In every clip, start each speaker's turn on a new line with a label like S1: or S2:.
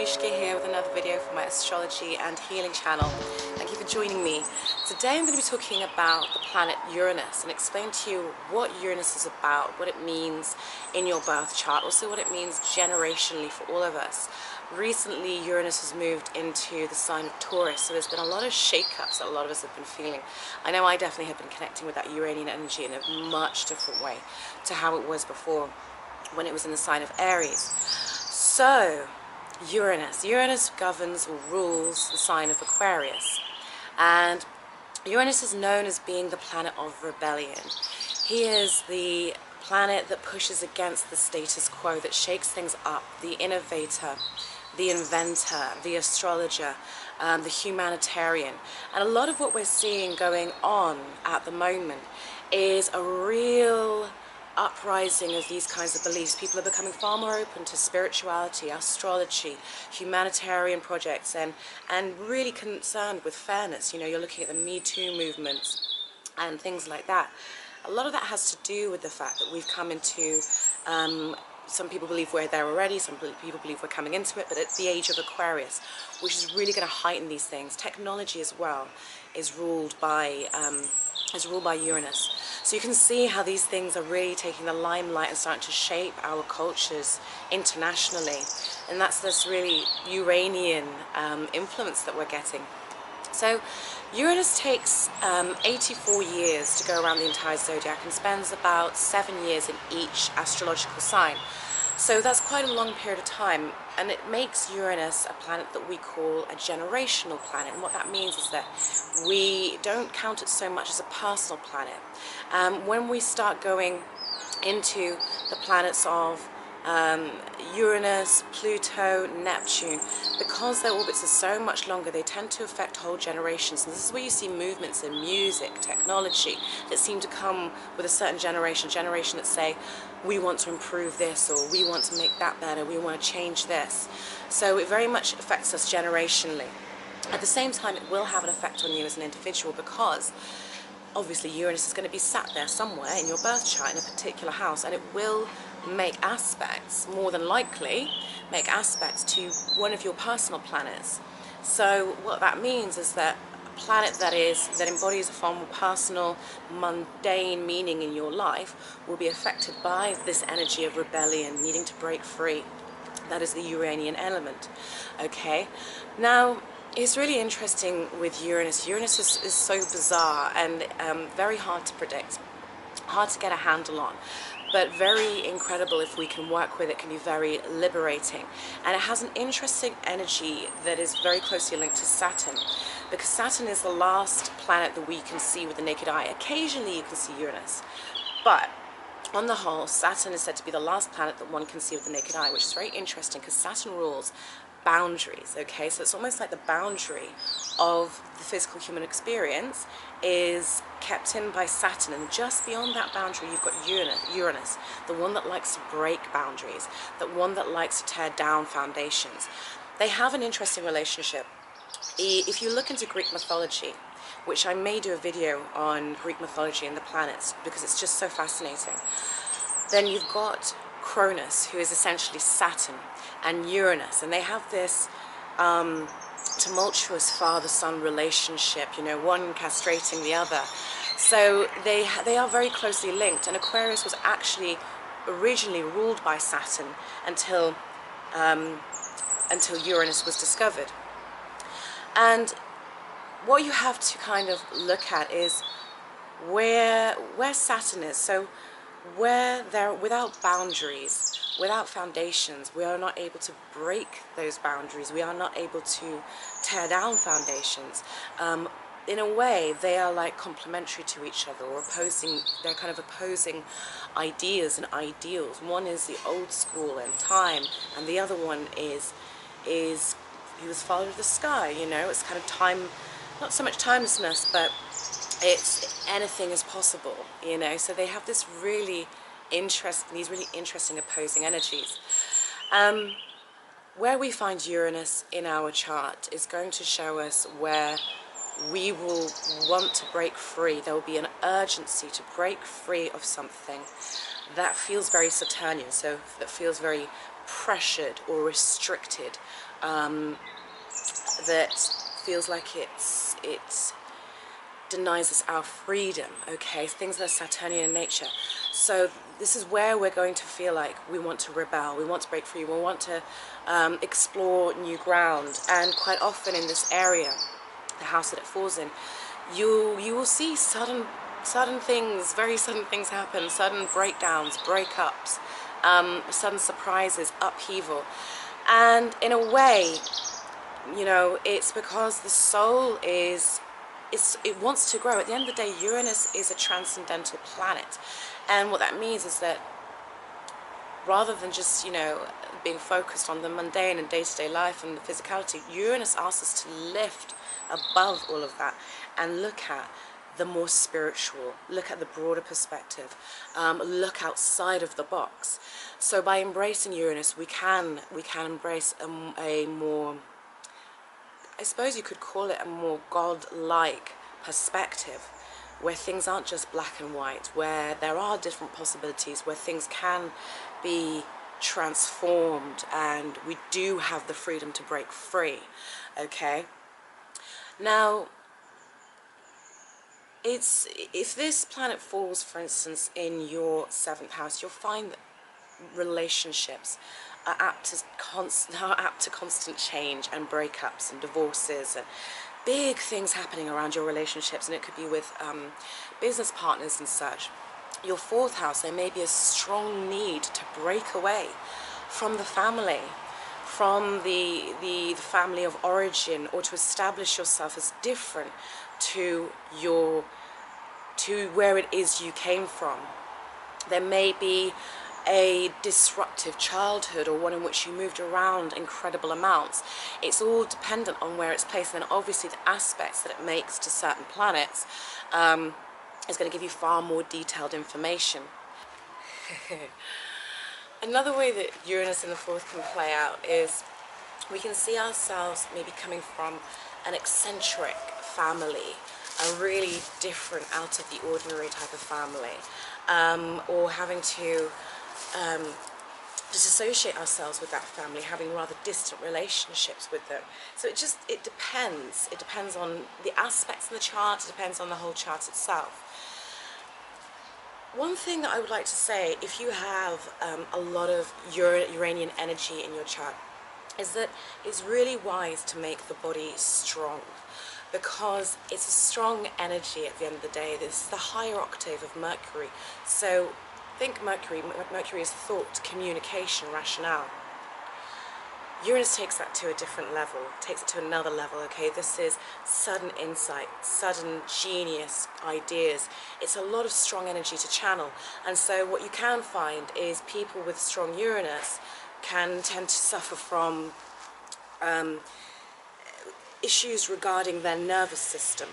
S1: here with another video for my astrology and healing channel. Thank you for joining me. Today I'm going to be talking about the planet Uranus and explain to you what Uranus is about, what it means in your birth chart, also what it means generationally for all of us. Recently Uranus has moved into the sign of Taurus, so there's been a lot of shake-ups that a lot of us have been feeling. I know I definitely have been connecting with that Uranian energy in a much different way to how it was before when it was in the sign of Aries. So, Uranus governs or rules the sign of Aquarius, and Uranus is known as being the planet of rebellion. He is the planet that pushes against the status quo, that shakes things up, the innovator, the inventor, the astrologer, the humanitarian. And a lot of what we're seeing going on at the moment is a real uprising of these kinds of beliefs. People are becoming far more open to spirituality, astrology, humanitarian projects, and really concerned with fairness. You know, you're looking at the Me Too movements and things like that. A lot of that has to do with the fact that we've come into, some people believe we're there already, some people believe we're coming into it, but it's the age of Aquarius, which is really going to heighten these things. Technology as well is ruled by Uranus. So you can see how these things are really taking the limelight and starting to shape our cultures internationally. And that's this really Uranian influence that we're getting. So Uranus takes 84 years to go around the entire zodiac and spends about 7 years in each astrological sign. So that's quite a long period of time, and it makes Uranus a planet that we call a generational planet. And what that means is that we don't count it so much as a personal planet. When we start going into the planets of Uranus, Pluto, Neptune, because their orbits are so much longer, they tend to affect whole generations. And this is where you see movements in music, technology, that seem to come with a certain generation that say, we want to improve this, or we want to make that better, we want to change this. So it very much affects us generationally. At the same time, it will have an effect on you as an individual, because obviously Uranus is going to be sat there somewhere in your birth chart in a particular house, and it will make aspects, more than likely, make aspects to one of your personal planets. So what that means is that a planet that embodies a far more personal, mundane meaning in your life will be affected by this energy of rebellion, needing to break free. That is the Uranian element. Okay, now it's really interesting with Uranus. Uranus is so bizarre and very hard to predict, hard to get a handle on, but very incredible if we can work with it. Can be very liberating. And it has an interesting energy that is very closely linked to Saturn, because Saturn is the last planet that we can see with the naked eye. Occasionally you can see Uranus, but on the whole, Saturn is said to be the last planet that one can see with the naked eye, which is very interesting because Saturn rules boundaries. Okay, so it's almost like the boundary of the physical human experience is kept in by Saturn, and just beyond that boundary you've got Uranus, the one that likes to break boundaries, the one that likes to tear down foundations. They have an interesting relationship. If you look into Greek mythology, which I may do a video on Greek mythology and the planets because it's just so fascinating, then you've got Cronus, who is essentially Saturn, and Uranus, and they have this tumultuous father-son relationship, you know, one castrating the other. So they are very closely linked, and Aquarius was actually originally ruled by Saturn until Uranus was discovered. And what you have to kind of look at is where Saturn is. So where they're without boundaries, without foundations, we are not able to break those boundaries. We are not able to tear down foundations. In a way, they are like complementary to each other, or opposing. They're kind of opposing ideas and ideals. One is the old school and time, and the other one is he was father of the sky. You know, it's kind of time, not so much timelessness, but it's anything is possible, you know. So they have this really interesting opposing energies. Where we find Uranus in our chart is going to show us where we will want to break free. There will be an urgency to break free of something that feels very Saturnian, so that feels very pressured or restricted, that feels like it denies us our freedom, okay? Things that are Saturnian in nature. So this is where we're going to feel like we want to rebel, we want to break free, we want to explore new ground. And quite often in this area, the house that it falls in, you will see sudden things, very sudden things happen, sudden breakdowns, breakups, sudden surprises, upheaval. And in a way, you know, it's because the soul it wants to grow. At the end of the day, Uranus is a transcendental planet, and what that means is that rather than just, you know, being focused on the mundane and day-to-day life and the physicality, Uranus asks us to lift above all of that and look at the more spiritual, look at the broader perspective, look outside of the box. So by embracing Uranus, we can embrace a more, I suppose you could call it, a more God-like perspective, where things aren't just black and white, where there are different possibilities, where things can be transformed, and we do have the freedom to break free, okay? Now, if this planet falls, for instance, in your 7th house, you'll find that relationships are apt to constant change and breakups and divorces and big things happening around your relationships, and it could be with business partners and such. Your 4th house, there may be a strong need to break away from the family, from the family of origin, or to establish yourself as different to where it is you came from. There may be a disruptive childhood, or one in which you moved around incredible amounts. It's all dependent on where it's placed, and obviously the aspects that it makes to certain planets is going to give you far more detailed information. Another way that Uranus in the 4th can play out is we can see ourselves maybe coming from an eccentric family, a really different, out of the ordinary type of family, or having to disassociate ourselves with that family, having rather distant relationships with them. So it depends on the aspects of the chart, it depends on the whole chart itself. One thing that I would like to say, if you have a lot of Uranian energy in your chart, is that it's really wise to make the body strong, because it's a strong energy at the end of the day. This is the higher octave of Mercury. So think Mercury is thought, communication, rationale. Uranus takes that to a different level, takes it to another level, okay? This is sudden insight, sudden genius ideas. It's a lot of strong energy to channel. And so what you can find is people with strong Uranus can tend to suffer from issues regarding their nervous system,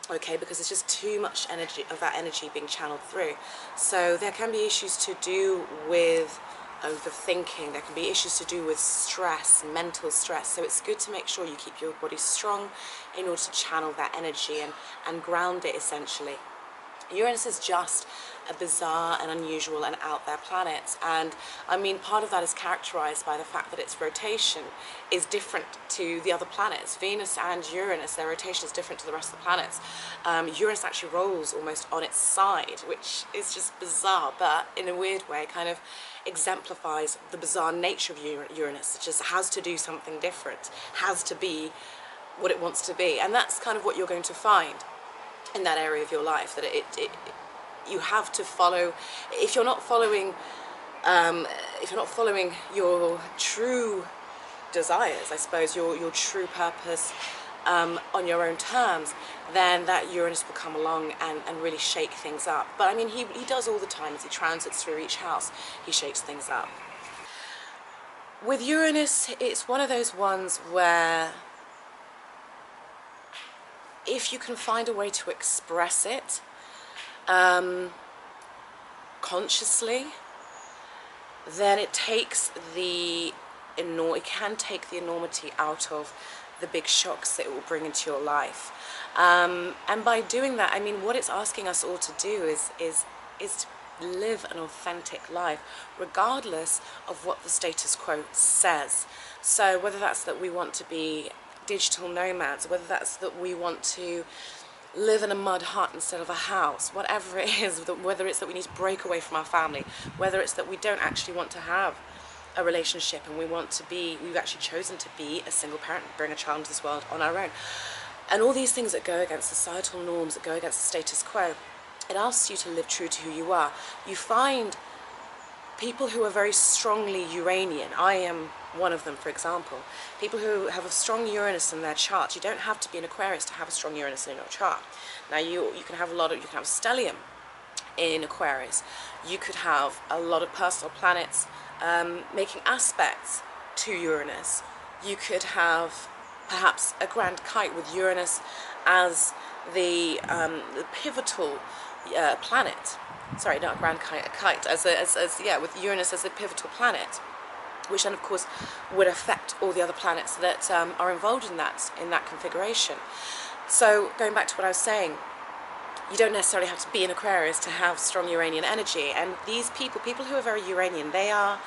S1: okay, because there's just too much energy of that energy being channeled through. So there can be issues to do with overthinking, there can be issues to do with stress, mental stress. So it's good to make sure you keep your body strong in order to channel that energy and ground it, essentially. Uranus is just a bizarre and unusual and out there planet, and I mean, part of that is characterized by the fact that its rotation is different to the other planets. Venus and Uranus, their rotation is different to the rest of the planets. Uranus actually rolls almost on its side, which is just bizarre, but in a weird way kind of exemplifies the bizarre nature of Uranus. It just has to do something different, has to be what it wants to be, and that's kind of what you're going to find in that area of your life, that you have to follow. If you're not following your true desires, I suppose, your true purpose on your own terms, then that Uranus will come along and really shake things up. But I mean, he does all the time. As he transits through each house, he shakes things up. With Uranus, it's one of those ones where if you can find a way to express it consciously, then it can take the enormity out of the big shocks that it will bring into your life. And by doing that, I mean, what it's asking us all to do is live an authentic life, regardless of what the status quo says. So whether that's that we want to be digital nomads, whether that's that we want to live in a mud hut instead of a house, whatever it is, whether it's that we need to break away from our family, whether it's that we don't actually want to have a relationship and we've actually chosen to be a single parent, bring a child into this world on our own. And all these things that go against societal norms, that go against the status quo, it asks you to live true to who you are. You find people who are very strongly Uranian. I am one of them, for example. People who have a strong Uranus in their chart. You don't have to be an Aquarius to have a strong Uranus in your chart. Now you can have stellium in Aquarius. You could have a lot of personal planets making aspects to Uranus. You could have perhaps a grand kite with Uranus as the pivotal planet. Sorry, not a grand kite, a kite with Uranus as the pivotal planet, which then of course would affect all the other planets that are involved in that configuration. So going back to what I was saying, you don't necessarily have to be an Aquarius to have strong Uranian energy. And these people who are very Uranian, they are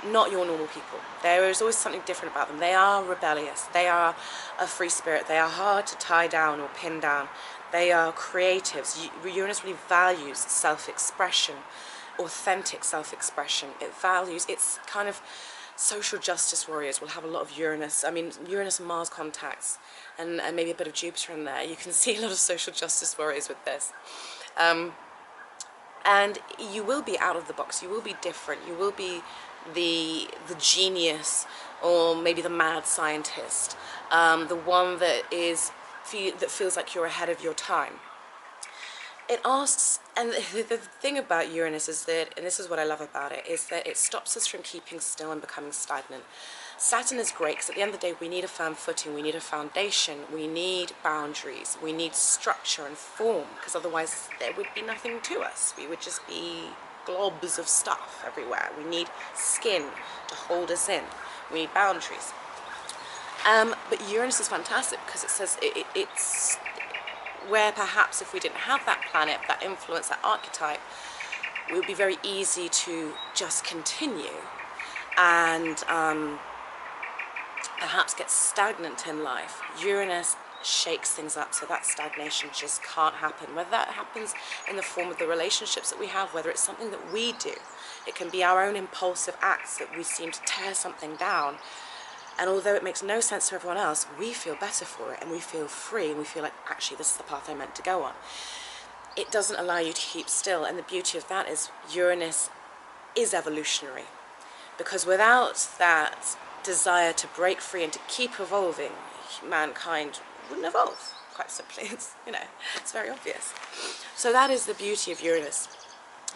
S1: not your normal people. There is always something different about them. They are rebellious. They are a free spirit. They are hard to tie down or pin down. They are creatives. Uranus really values self-expression, authentic self-expression. It's kind of social justice warriors will have a lot of Uranus. I mean, Uranus and Mars contacts, and maybe a bit of Jupiter in there. You can see a lot of social justice warriors with this. And you will be out of the box. You will be different. You will be the genius, or maybe the mad scientist, the one that feels like you're ahead of your time. It asks, and the thing about Uranus is that, and this is what I love about it, is that it stops us from keeping still and becoming stagnant. Saturn is great because at the end of the day we need a firm footing, we need a foundation, we need boundaries, we need structure and form, because otherwise there would be nothing to us. We would just be globs of stuff everywhere. We need skin to hold us in. We need boundaries. But Uranus is fantastic because it says it's where perhaps if we didn't have that planet, that influence, that archetype, it would be very easy to just continue and perhaps get stagnant in life. Uranus shakes things up, so that stagnation just can't happen. Whether that happens in the form of the relationships that we have, whether it's something that we do, it can be our own impulsive acts that we seem to tear something down. And although it makes no sense to everyone else, we feel better for it and we feel free and we feel like, actually, this is the path I'm meant to go on. It doesn't allow you to keep still, and the beauty of that is Uranus is evolutionary. Because without that desire to break free and to keep evolving, mankind wouldn't evolve, quite simply. It's very obvious. So that is the beauty of Uranus.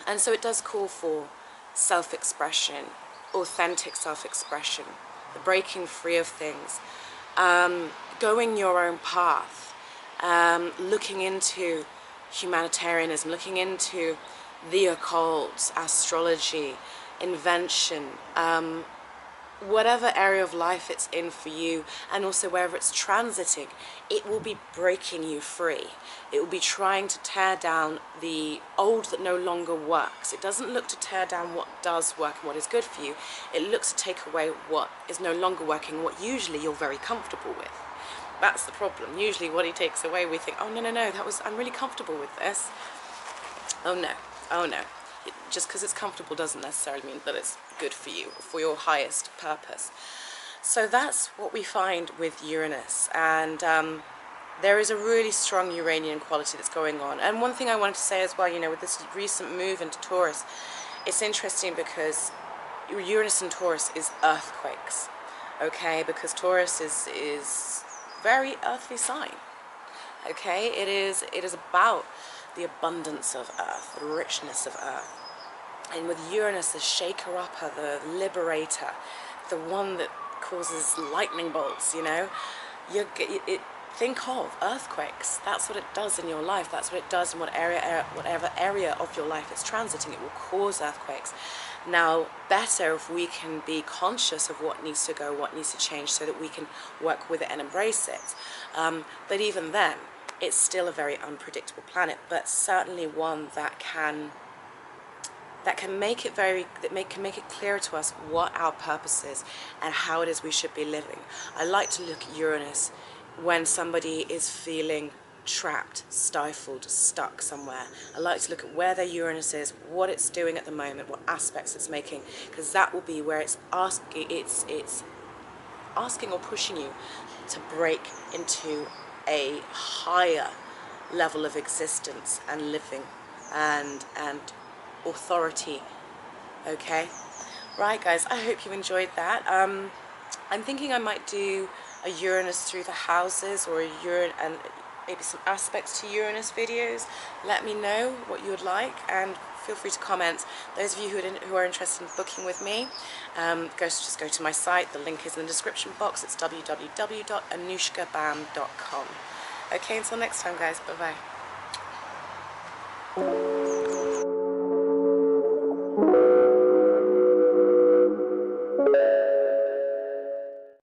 S1: And so it does call for self-expression, authentic self-expression, the breaking free of things, going your own path, looking into humanitarianism, looking into the occult, astrology, invention, whatever area of life it's in for you, and also wherever it's transiting, it will be breaking you free. It will be trying to tear down the old that no longer works. It doesn't look to tear down what does work and what is good for you. It looks to take away what is no longer working, what usually you're very comfortable with. That's the problem. Usually what he takes away, we think, oh no, I'm really comfortable with this. Oh no. Just because it's comfortable doesn't necessarily mean that it's good for you, for your highest purpose. So that's what we find with Uranus, and there is a really strong Uranian quality that's going on. And one thing I wanted to say as well, with this recent move into Taurus, it's interesting because Uranus in Taurus is earthquakes, okay? Because Taurus is very earthly sign, okay? It is about the abundance of earth, the richness of earth. And with Uranus, the shaker-upper, the liberator, the one that causes lightning bolts, think of earthquakes. That's what it does in your life. That's what it does in whatever area of your life it's transiting. It will cause earthquakes. Now, better if we can be conscious of what needs to go, what needs to change, so that we can work with it and embrace it. But even then, it's still a very unpredictable planet, but certainly one that can make it clearer to us what our purpose is and how it is we should be living. I like to look at Uranus when somebody is feeling trapped, stifled, stuck somewhere. I like to look at where their Uranus is, what it's doing at the moment, what aspects it's making, because that will be where it's asking or pushing you to break into a higher level of existence and living and authority. Okay, right guys, I hope you enjoyed that. I'm thinking I might do a Uranus through the houses, or and maybe some aspects to Uranus videos. Let me know what you would like, and feel free to comment. Those of you who are interested in booking with me, just go to my site. The link is in the description box. It's www.anushkabam.com. Okay, until next time guys, bye bye.